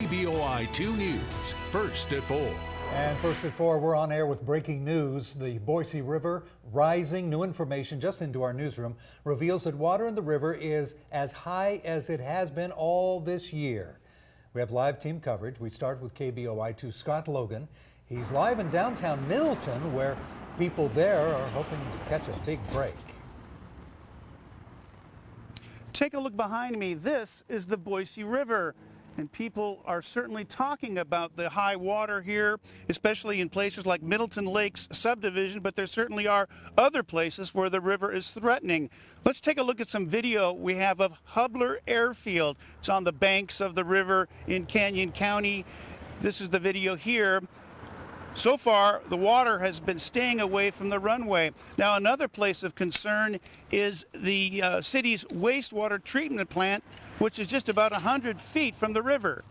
KBOI 2 News, first at 4. And first at 4, we're on air with breaking news. The Boise River rising. New information just into our newsroom reveals that water in the river is as high as it has been all this year. We have live team coverage. We start with KBOI2 Scott Logan. He's live in downtown Middleton, where people there are hoping to catch a big break. Take a look behind me. This is the Boise River. And people are certainly talking about the high water here, especially in places like Middleton Lakes subdivision, but there certainly are other places where the river is threatening. Let's take a look at some video we have of Hubler Airfield. It's on the banks of the river in Canyon County. This is the video here. So far, the water has been staying away from the runway. Now, another place of concern is the city's wastewater treatment plant, which is just about 100 feet from the river.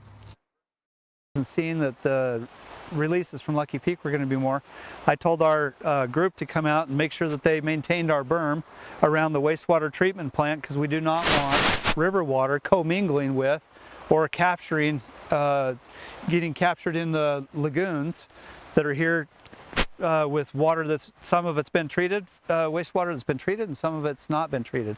Seeing that the releases from Lucky Peak were going to be more, I told our group to come out and make sure that they maintained our berm around the wastewater treatment plant, because we do not want river water commingling with or capturing, getting captured in the lagoons that are here with water that's, some of it's been treated, wastewater that's been treated, and some of it's not been treated.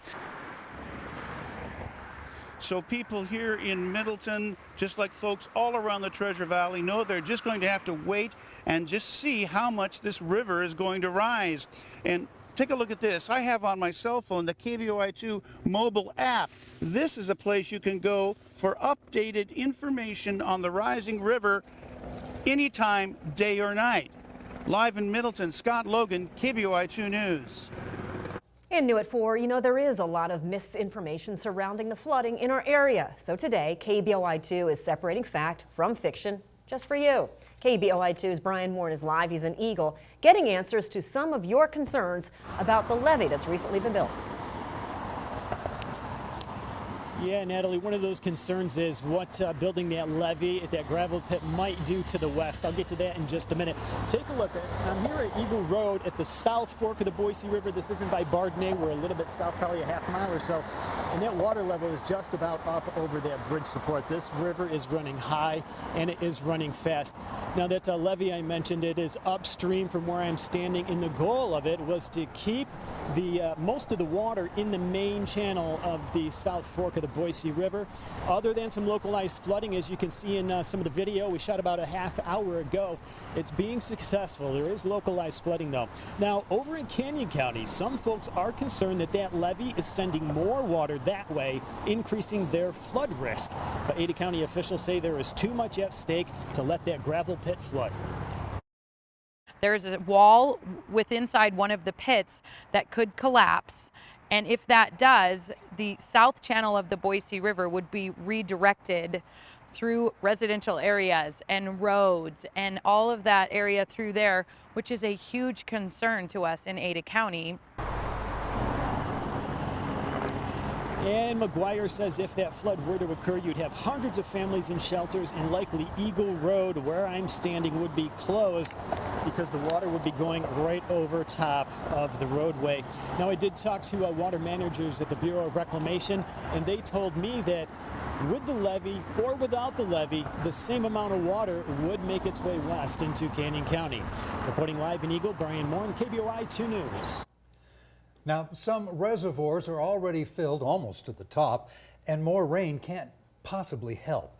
So people here in Middleton, just like folks all around the Treasure Valley, know they're just going to have to wait and just see how much this river is going to rise. And take a look at this. I have on my cell phone the KBOI2 mobile app. This is a place you can go for updated information on the rising river anytime, day or night. Live in Middleton, Scott Logan, KBOI2 News. And new at 4, you know, there is a lot of misinformation surrounding the flooding in our area. So today, KBOI2 is separating fact from fiction just for you. KBOI2's Brian Warren is live. He's in Eagle, getting answers to some of your concerns about the levee that's recently been built. Yeah, Natalie, one of those concerns is what building that levee at that gravel pit might do to the west. I'll get to that in just a minute. Take a look. I'm here at Eagle Road at the South Fork of the Boise River. This isn't by Bardney. We're a little bit south, probably a half mile or so. And that water level is just about up over that bridge support. This river is running high and it is running fast. Now that levee I mentioned, it is upstream from where I'm standing, and the goal of it was to keep the most of the water in the main channel of the South Fork of the Boise River. Other than some localized flooding, as you can see in some of the video we shot about a half hour ago, it's being successful. There is localized flooding though. Now over in Canyon County, some folks are concerned that that levee is sending more water that way, increasing their flood risk. But Ada County officials say there is too much at stake to let that gravel pit flood. There's a wall inside one of the pits that could collapse, and if that does, the south channel of the Boise River would be redirected through residential areas and roads and all of that area through there, which is a huge concern to us in Ada County. And McGuire says if that flood were to occur, you'd have hundreds of families in shelters, and likely Eagle Road, where I'm standing, would be closed because the water would be going right over top of the roadway. Now, I did talk to water managers at the Bureau of Reclamation, and they told me that with the levee or without the levee, the same amount of water would make its way west into Canyon County. Reporting live in Eagle, Brian Moore, KBOI 2 News. Now, some reservoirs are already filled almost to the top, and more rain can't possibly help.